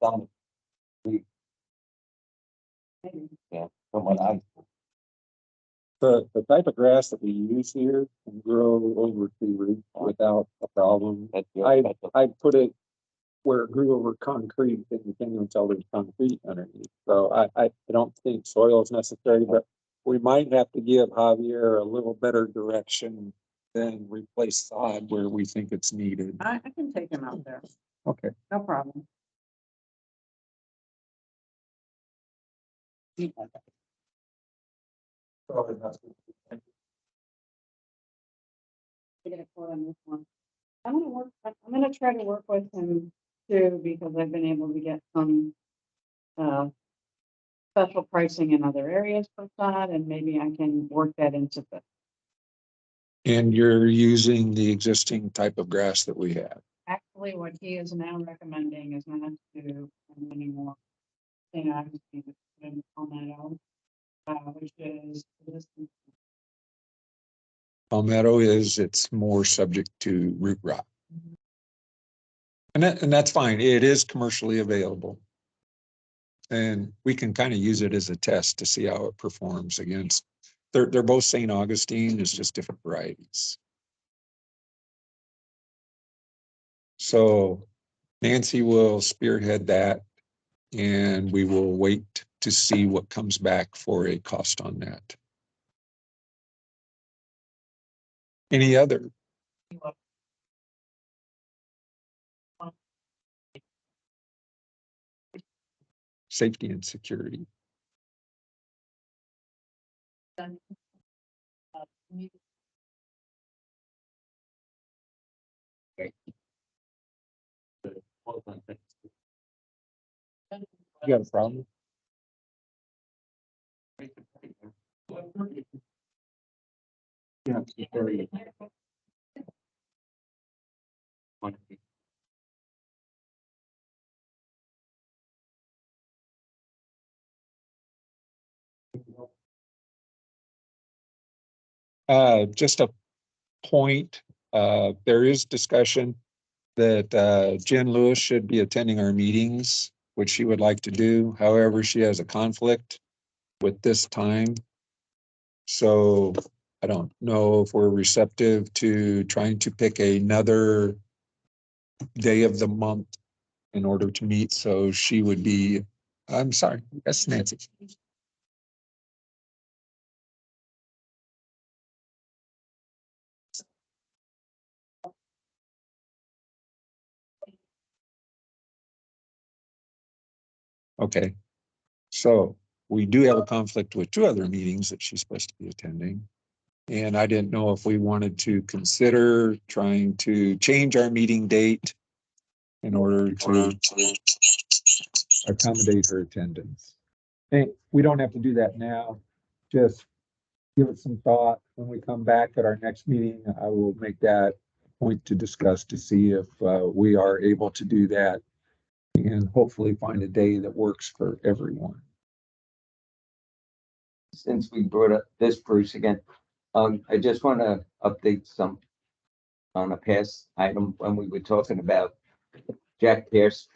some, yeah, from what I. The type of grass that we use here can grow over 3 roots without a problem. I put it where it grew over concrete and you can't even tell there's concrete underneath. So I don't think soil is necessary, but we might have to give Javier a little better direction than replace sod where we think it's needed. I can take him out there, Okay. no problem. I get a quote on this one. I'm gonna try to work with him too, because I've been able to get some special pricing in other areas for that, and maybe I can work that into the, And you're using the existing type of grass that we have. actually, what he is now recommending is not to do anymore. And I was thinking on that out, which is this. Palmetto it's more subject to root rot. And that's fine. It is commercially available. And we can kind of use it as a test to see how it performs against, they're both St. Augustine, it's just different varieties. So Nancy will spearhead that and we will wait to see what comes back for a cost on that. Any other? Safety and security. You got a problem? Yeah. Just a point, there is discussion that Jen Lewis should be attending our meetings, which she would like to do. However, she has a conflict with this time. So I don't know if we're receptive to trying to pick another day of the month in order to meet. So she would be, I'm sorry, that's Nancy. Okay, so we do have a conflict with 2 other meetings that she's supposed to be attending. And I didn't know if we wanted to consider trying to change our meeting date in order to accommodate her attendance. And we don't have to do that now. Just give it some thought. When we come back at our next meeting, I will make that point to discuss to see if we are able to do that and hopefully find a day that works for everyone. Since we brought up this, Bruce, again, I just want to update some on a past item when we were talking about Jack Pierce,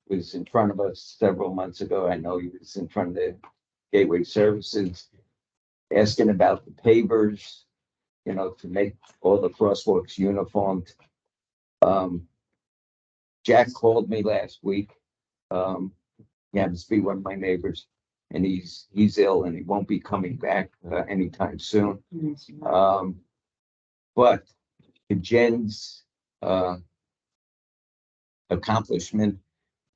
was in front of us several months ago. I know he was in front of the Gateway Services, asking about the pavers, you know, to make all the crosswalks uniformed. Jack called me last week. He happens to be one of my neighbors, and he's ill and he won't be coming back anytime soon. But to Jen's accomplishment,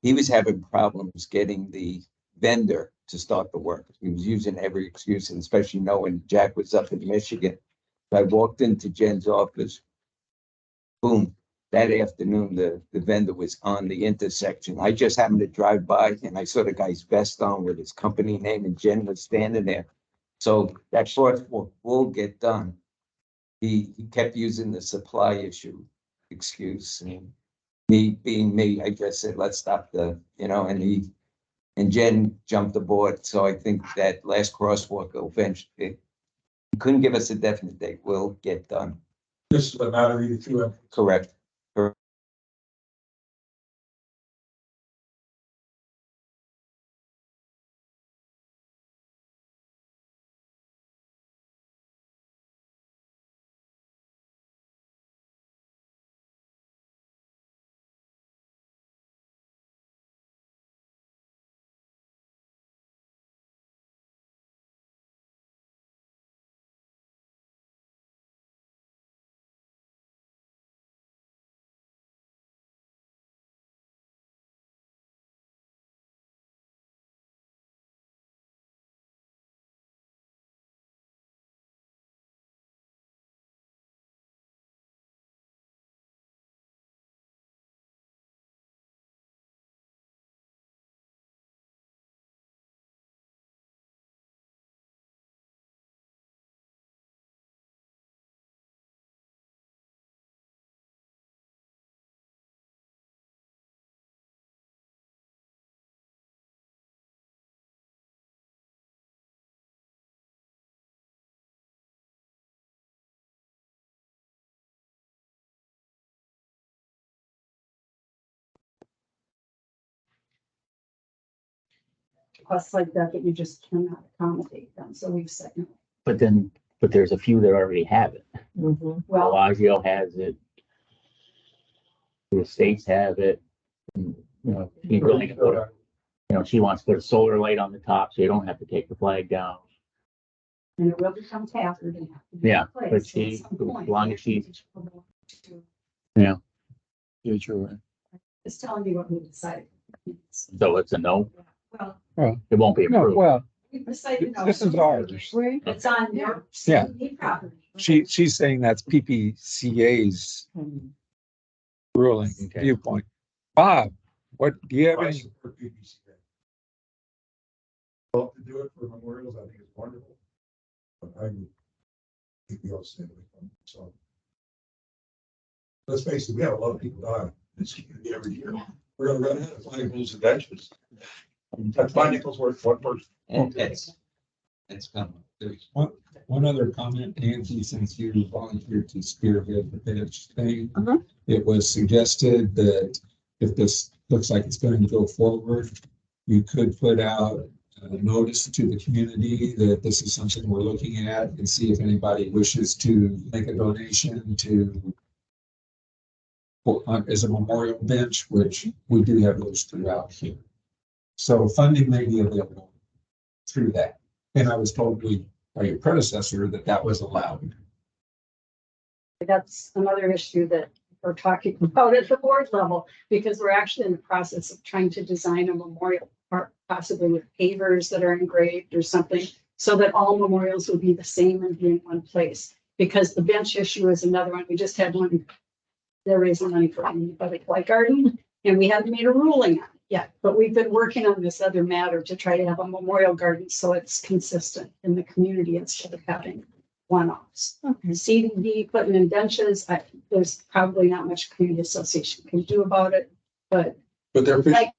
he was having problems getting the vendor to start the work. He was using every excuse, and especially knowing Jack was up in Michigan. So I walked into Jen's office. Boom. That afternoon, the vendor was on the intersection. I just happened to drive by and I saw the guy's vest on with his company name, and Jen was standing there. So that crosswalk will get done. He kept using the supply issue excuse, and me being me, I just said, let's stop and Jen jumped aboard. So I think that last crosswalk eventually, he couldn't give us a definite date, will get done. This is a matter of you two. Correct. Requests like that you just cannot accommodate them, so we've said no. But there's a few that already have it. Well, Bellagio has it. The estates have it. And, you know, she really can put she wants to put a solar light on the top so you don't have to take the flag down. and it will become hazard and have to be Yeah, replaced but at some point. as long as yeah, Sure. It's telling me what we decided. so it's a no. Well, It won't be No, approved. well, we decided no. this is ours. It's on your Yeah. CBD property. She's saying that's PPCA's ruling Okay. viewpoint. Bob, what do you have I any? support PPCA. Well, to do it for memorials, I think it's wonderful. But I would think we all stay away from it, so. Let's face it, we have a lot of people die in this community every year. We're gonna run out of flagpoles and benches. That flag nickel's worth what worth? And it's coming. One other comment, Nancy, since you volunteered to spearhead the bench thing. Uh-huh. It was suggested that if this looks like it's going to go forward, you could put out a notice to the community that this is something we're looking at and see if anybody wishes to make a donation to as a memorial bench, which we do have those throughout here. So funding may be available through that. And I was told by your predecessor that was allowed. That's another issue that we're talking about at the board level, because we're actually in the process of trying to design a memorial park, possibly with pavers that are engraved or something, so that all memorials would be the same and be in one place. Because the bench issue is another one. We just had one. They're raising money for the Fly Garden, and we haven't made a ruling on it. yet, but we've been working on this other matter to try to have a memorial garden so it's consistent in the community instead of having one-offs. Okay. CDD, putting in benches, there's probably not much community association can do about it, but But they're like,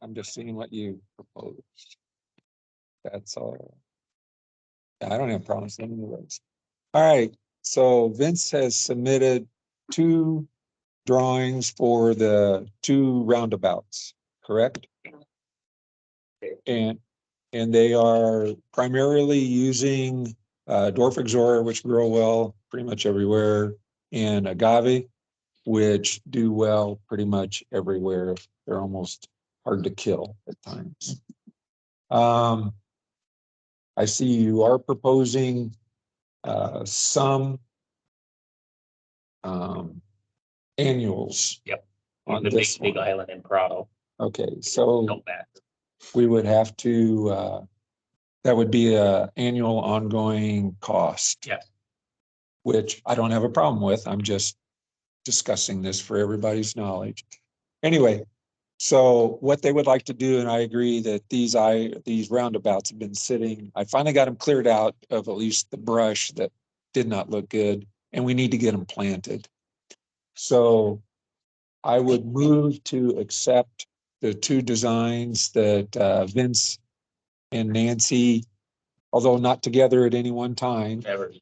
I'm just seeing what you proposed. That's all. I don't have problems with any of those. All right, so Vince has submitted 2 drawings for the 2 roundabouts, correct? And they are primarily using dwarf Ixora, which grow well pretty much everywhere, and agave, which do well pretty much everywhere. They're almost hard to kill at times. I see you are proposing some annuals. Yep. On The this Big one. Island and Prado. Okay, so No back. we would have to, that would be a annual ongoing cost. Yes. Which I don't have a problem with. I'm just discussing this for everybody's knowledge. Anyway, so what they would like to do, and I agree that these roundabouts have been sitting. I finally got them cleared out of at least the brush that did not look good, and we need to get them planted. So I would move to accept the two designs that Vince and Nancy, although not together at any one time, Ever.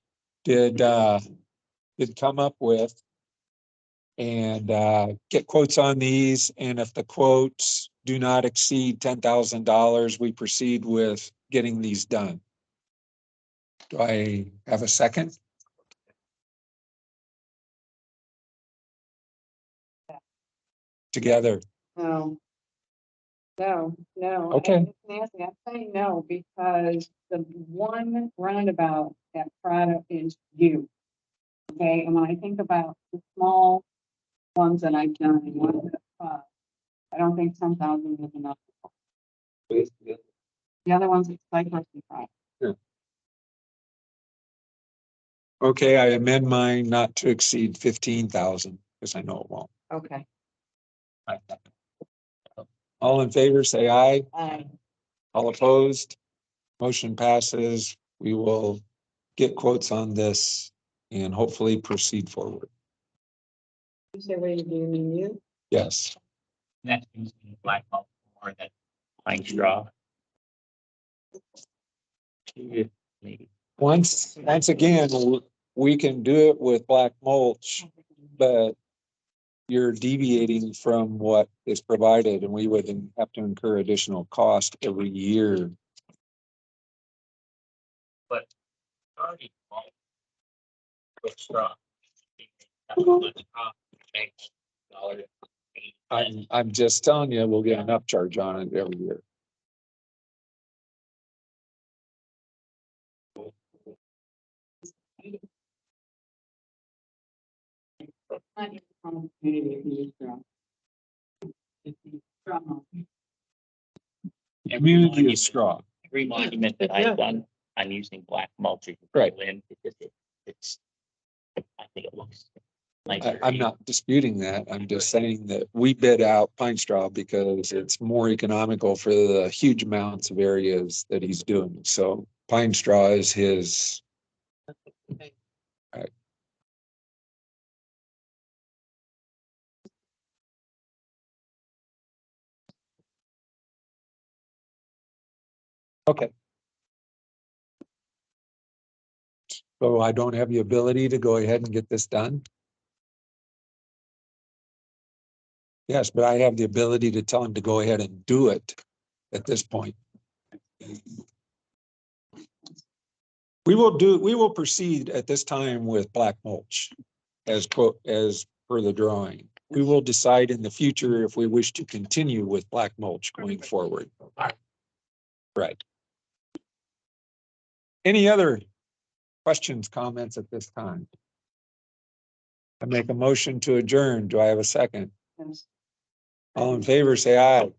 did come up with, and get quotes on these. And if the quotes do not exceed $10,000, we proceed with getting these done. Do I have a second? Together. No. No. Okay. Nancy, I'm saying no, because the one roundabout that product is you. Okay, and when I think about the small ones that I've done, I don't think 10,000 is enough. The other ones, it's like $65. Okay, I amend mine not to exceed 15,000, because I know it won't. Okay. All in favor, say aye. Aye. All opposed? Motion passes. We will get quotes on this and hopefully proceed forward. You say, wait, do you mean you? Yes. Next is black mulch more than pine straw. Maybe. Once again, we can do it with black mulch, but you're deviating from what is provided, and we would have to incur additional cost every year. But already mulch with straw. I'm just telling you, we'll get an upcharge on it every year. Community is strong. Every monument that I've done, I'm using black mulch. Right. Because it's, I think it looks nicer. I'm not disputing that. I'm just saying that we bid out pine straw because it's more economical for the huge amounts of areas that he's doing. So pine straw is his. Right. Okay. So I don't have the ability to go ahead and get this done. Yes, but I have the ability to tell him to go ahead and do it at this point. We will proceed at this time with black mulch as per the drawing. We will decide in the future if we wish to continue with black mulch going forward. Right. Any other questions, comments at this time? I make a motion to adjourn. Do I have a second? Yes. All in favor, say aye.